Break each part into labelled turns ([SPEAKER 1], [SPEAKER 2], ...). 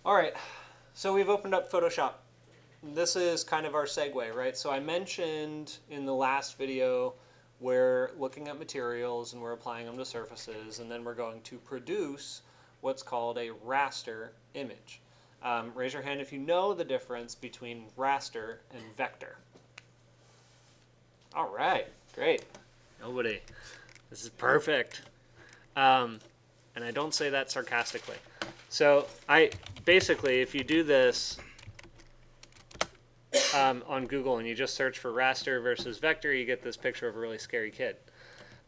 [SPEAKER 1] All right, so we've opened up Photoshop. This is kind of our segue, right? So I mentioned in the last video we're looking at materials and we're applying them to surfaces, and then we're going to produce what's called a raster image. Raise your hand if you know the difference between raster and vector. All right, great. Nobody. This is perfect. And I don't say that sarcastically. So basically, if you do this on Google and you just search for raster versus vector, you get this picture of a really scary kid.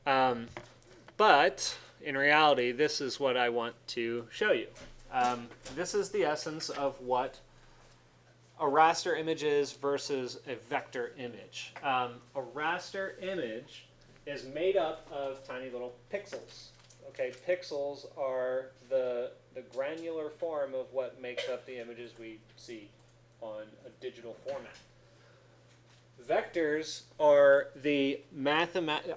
[SPEAKER 1] But in reality, this is what I want to show you. This is the essence of what a raster image is versus a vector image. A raster image is made up of tiny little pixels. Okay, pixels are the granular form of what makes up the images we see on a digital format. Vectors are the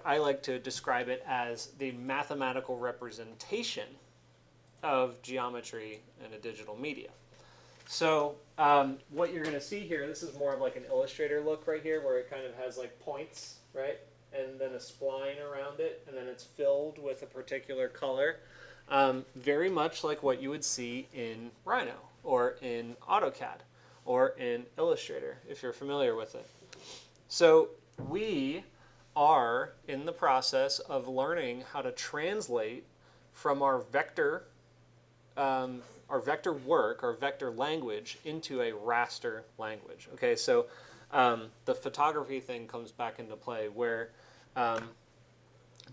[SPEAKER 1] I like to describe it as the mathematical representation of geometry in a digital media. So what you're going to see here, this is more of like an Illustrator look right here, where it kind of has like points, right? And then a spline around it, and then it's filled with a particular color. Very much like what you would see in Rhino, or in AutoCAD, or in Illustrator, if you're familiar with it. So we are in the process of learning how to translate from our vector work, our vector language, into a raster language. Okay, so the photography thing comes back into play, where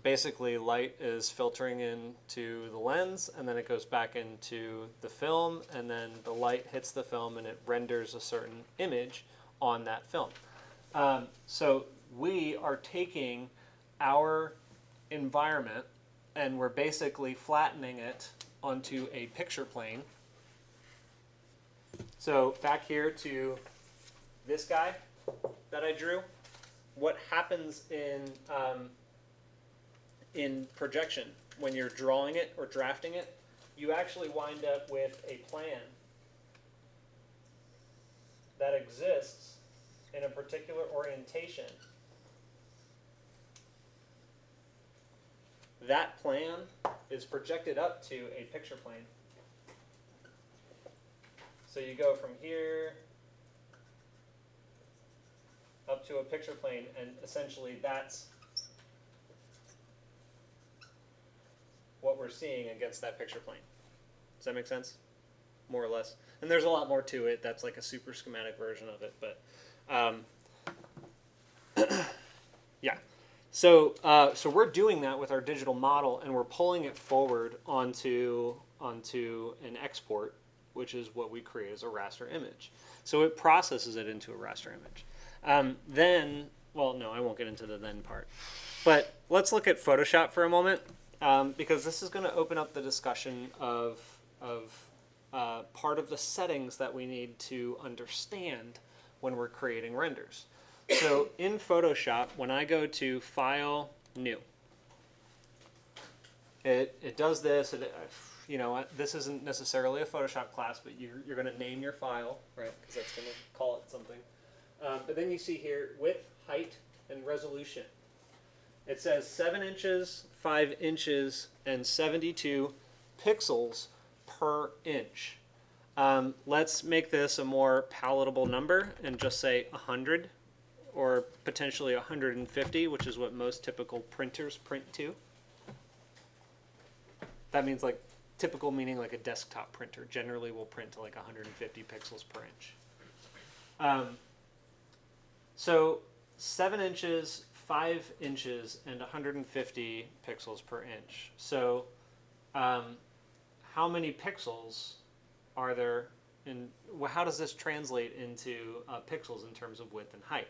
[SPEAKER 1] basically light is filtering into the lens, and then it goes back into the film, and then the light hits the film and it renders a certain image on that film. So we are taking our environment and we're basically flattening it onto a picture plane. So back here to this guy that I drew, what happens in projection when you're drawing it or drafting it, you actually wind up with a plan that exists in a particular orientation. That plan is projected up to a picture plane. So you go from here up to a picture plane, and essentially that's what we're seeing against that picture plane. Does that make sense? More or less. And there's a lot more to it. That's like a super schematic version of it, but yeah. So we're doing that with our digital model, and we're pulling it forward onto an export, which is what we create as a raster image. So it processes it into a raster image. Then, well, no, I won't get into the then part. But let's look at Photoshop for a moment, because this is going to open up the discussion of part of the settings that we need to understand when we're creating renders. So in Photoshop, when I go to File, New, it does this. You know, this isn't necessarily a Photoshop class, but you're going to name your file, right? Because that's going to call it something. But then you see here width, height, and resolution. It says 7 inches, 5 inches, and 72 pixels per inch. Let's make this a more palatable number and just say 100, or potentially 150, which is what most typical printers print to. That means like typical meaning like a desktop printer generally will print to like 150 pixels per inch. So 7 inches, 5 inches, and 150 pixels per inch. So how many pixels are there in, how does this translate into pixels in terms of width and height?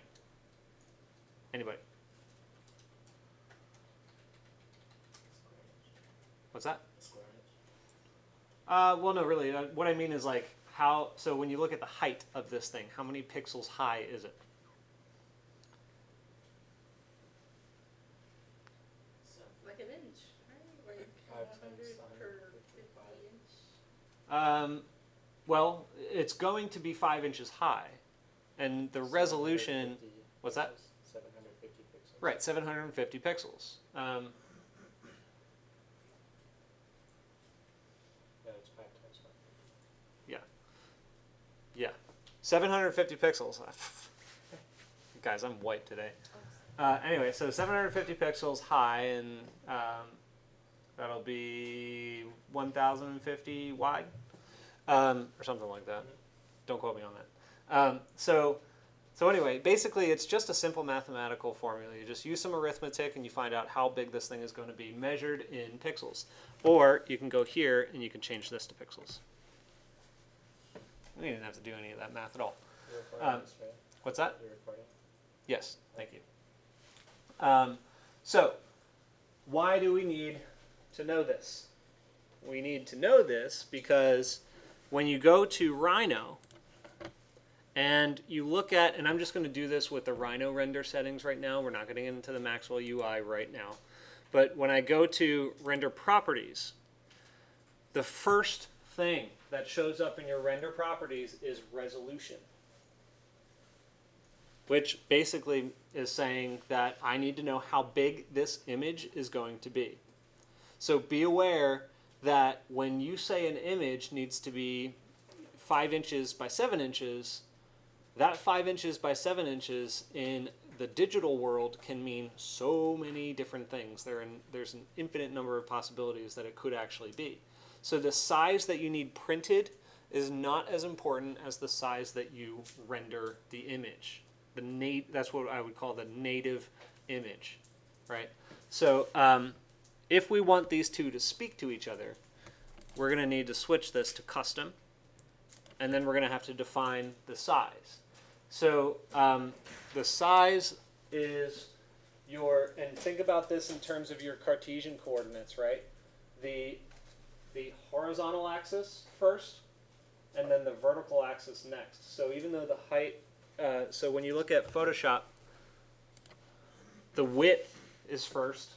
[SPEAKER 1] Anybody? What's that? Well, no, really. What I mean is like how, so when you look at the height of this thing, how many pixels high is it?
[SPEAKER 2] Like an inch, right? Like 100 per 50 inch.
[SPEAKER 1] Well, it's going to be 5 inches high, and the resolution. What's that?
[SPEAKER 3] 750 pixels.
[SPEAKER 1] Right, 750 pixels.
[SPEAKER 3] Yeah, it's 5 times 5.
[SPEAKER 1] Yeah. Yeah. 750 pixels. Guys, I'm white today. Anyway, so 750 pixels high, and that'll be 1050 wide, or something like that. Don't quote me on that. So anyway, basically it's just a simple mathematical formula. You just use some arithmetic and you find out how big this thing is going to be measured in pixels. Or you can go here and you can change this to pixels. We didn't have to do any of that math at all.
[SPEAKER 3] You're recording this, right?
[SPEAKER 1] What's that?
[SPEAKER 3] You're recording?
[SPEAKER 1] Yes, thank you. So, why do we need to know this? We need to know this because when you go to Rhino and you look at, and I'm just going to do this with the Rhino render settings right now. We're not getting into the Maxwell UI right now. But when I go to render properties, the first thing that shows up in your render properties is resolution, which basically is saying that I need to know how big this image is going to be. So be aware that when you say an image needs to be 5 inches by 7 inches, that 5 inches by 7 inches in the digital world can mean so many different things. There's an infinite number of possibilities that it could actually be. So the size that you need printed is not as important as the size that you render the image. That's what I would call the native image, right? So if we want these two to speak to each other, we're going to need to switch this to custom, and then we're going to have to define the size. So the size is and think about this in terms of your Cartesian coordinates, right? The horizontal axis first, and then the vertical axis next. So even though the height, so when you look at Photoshop, the width is first,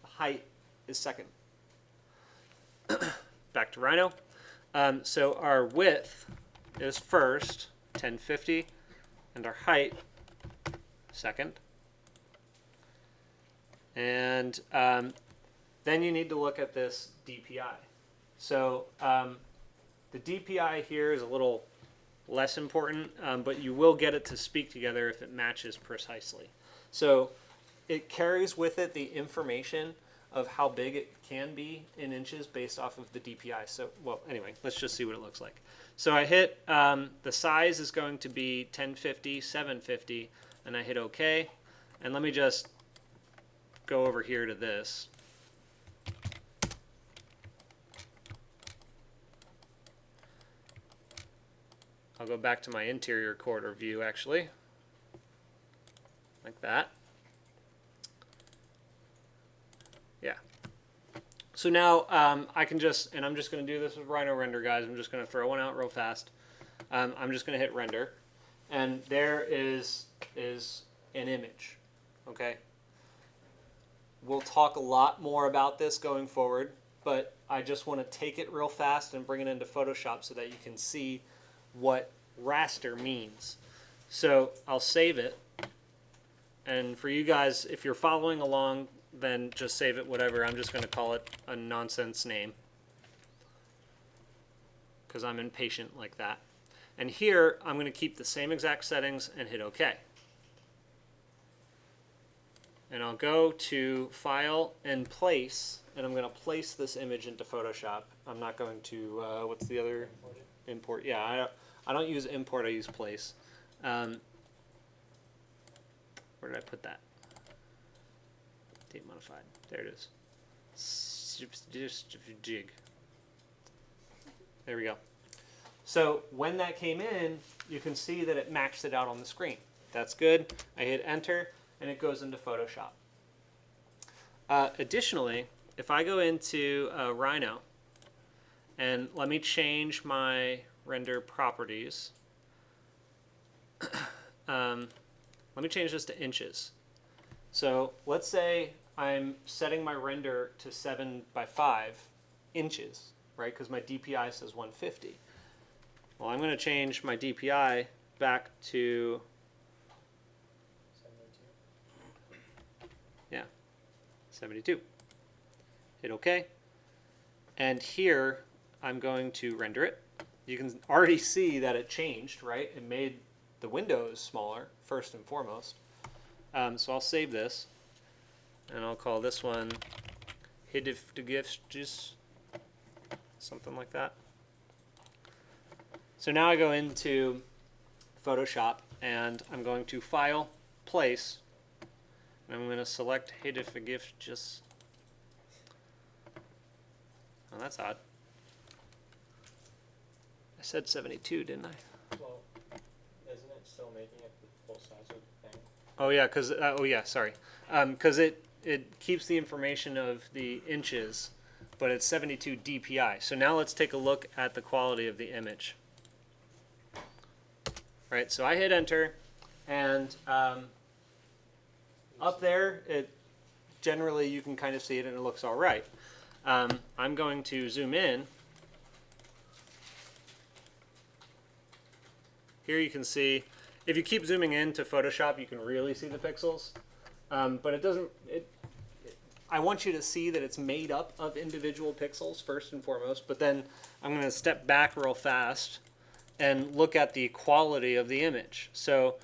[SPEAKER 1] the height is second. Back to Rhino. So our width is first, 1050, and our height, second. And then you need to look at this DPI. So the DPI here is a little less important, but you will get it to speak together if it matches precisely. So it carries with it the information of how big it can be in inches based off of the DPI. So, well, anyway, let's just see what it looks like. So I hit, the size is going to be 1050, 750, and I hit OK. And let me just go over here to this. I'll go back to my interior corridor view, actually, like that. Yeah. So now I can just, and I'm just going to do this with Rhino render, guys. I'm just going to throw one out real fast. I'm just going to hit render, and there is an image. Okay. We'll talk a lot more about this going forward, but I just want to take it real fast and bring it into Photoshop so that you can see what raster means. So I'll save it, and for you guys, if you're following along, then just save it whatever. I'm just going to call it a nonsense name because I'm impatient like that. And here I'm going to keep the same exact settings and hit OK. And I'll go to File and Place, and I'm going to place this image into Photoshop. I'm not going to, what's the other? Import. Yeah, I don't use import, I use place. Where did I put that? Date modified. There it is. Jig. There we go. So when that came in, you can see that it maxed it out on the screen. That's good. I hit enter, and it goes into Photoshop. Additionally, if I go into Rhino, and let me change my render properties. Let me change this to inches. So let's say I'm setting my render to 7 by 5 inches, right? Because my DPI says 150. Well, I'm going to change my DPI back to 72. Hit OK. And here, I'm going to render it. You can already see that it changed, right? It made the windows smaller, first and foremost. So I'll save this, and I'll call this one Hidiftegifts, something like that. So now I go into Photoshop, and I'm going to File, Place, and I'm going to select Hidiftegifts. Oh, that's odd. I said 72, didn't I?
[SPEAKER 3] Well, isn't it still making it the full size of the thing?
[SPEAKER 1] Oh yeah, because it keeps the information of the inches, but it's 72 DPI. So now let's take a look at the quality of the image. All right, so I hit enter, and up there, it generally you can kind of see it, and it looks all right. I'm going to zoom in. Here you can see, if you keep zooming into Photoshop, you can really see the pixels. But it doesn't, I want you to see that it's made up of individual pixels first and foremost, but then I'm going to step back real fast and look at the quality of the image. So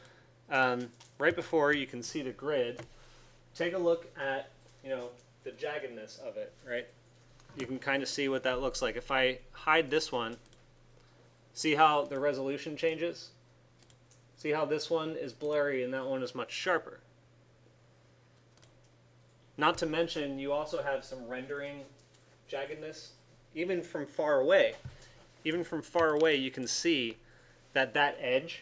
[SPEAKER 1] right before you can see the grid, take a look at, the jaggedness of it, right? You can kind of see what that looks like. If I hide this one, see how the resolution changes? See how this one is blurry and that one is much sharper? Not to mention, you also have some rendering jaggedness, even from far away. Even from far away, you can see that that edge,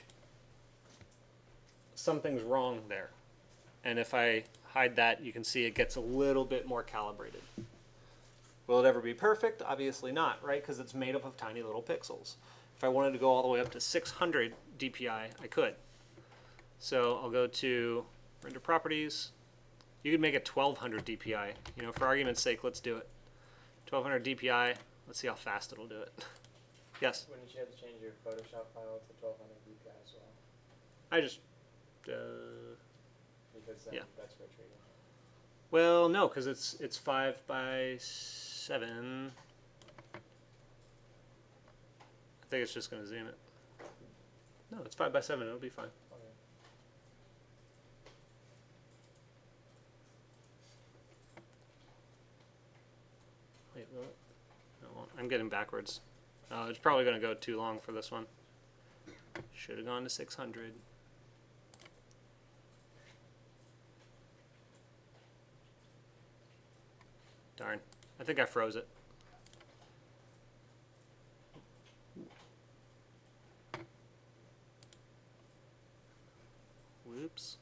[SPEAKER 1] something's wrong there. And if I hide that, you can see it gets a little bit more calibrated. Will it ever be perfect? Obviously not, right? Because it's made up of tiny little pixels. If I wanted to go all the way up to 600 DPI, I could. So I'll go to Render Properties. You could make it 1200 DPI. For argument's sake, let's do it. 1200 DPI. Let's see how fast it'll do it. Yes?
[SPEAKER 3] Wouldn't you have to change your Photoshop file to 1200 DPI as well?
[SPEAKER 1] I just...
[SPEAKER 3] Because then
[SPEAKER 1] yeah.
[SPEAKER 3] that's what you're doing.
[SPEAKER 1] Well, no, because it's 5:7. I think it's just going to zoom it. No, it's 5:7. It'll be fine.
[SPEAKER 3] Okay.
[SPEAKER 1] Wait, what? No, I'm getting backwards. It's probably going to go too long for this one. Should have gone to 600. Darn. I think I froze it. Whoops.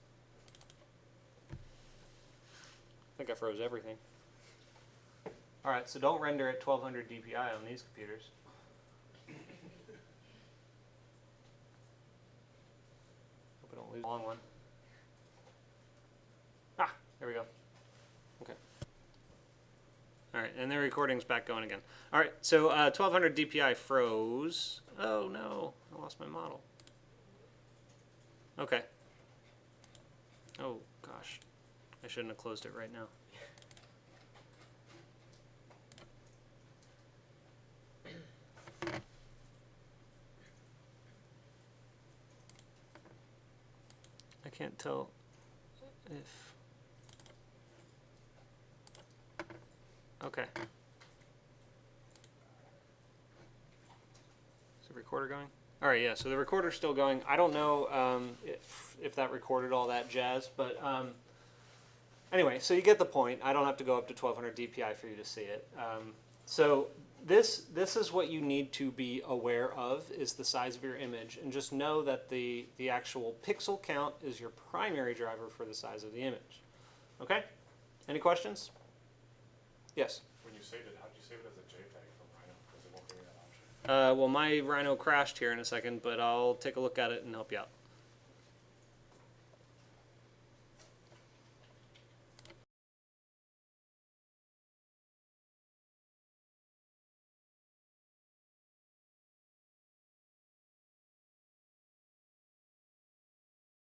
[SPEAKER 1] I think I froze everything. Alright, so don't render at 1200 DPI on these computers. Hope I don't lose a long one. Ah, there we go. Okay. Alright, and the recording's back going again. Alright, so 1200 DPI froze. Oh no, I lost my model. Okay. Oh gosh, I shouldn't have closed it right now. I can't tell if... Okay. Is the recorder going? All right, yeah, so the recorder's still going. I don't know if that recorded all that jazz, but anyway, so you get the point. I don't have to go up to 1200 DPI for you to see it. So this is what you need to be aware of, is the size of your image, and just know that the actual pixel count is your primary driver for the size of the image. Okay? Any questions? Yes?
[SPEAKER 4] When you saved it, how did you save it as a JPEG from Rhino? Because it won't give you that option.
[SPEAKER 1] Well, my Rhino crashed here in a second, but I'll take a look at it and help you out.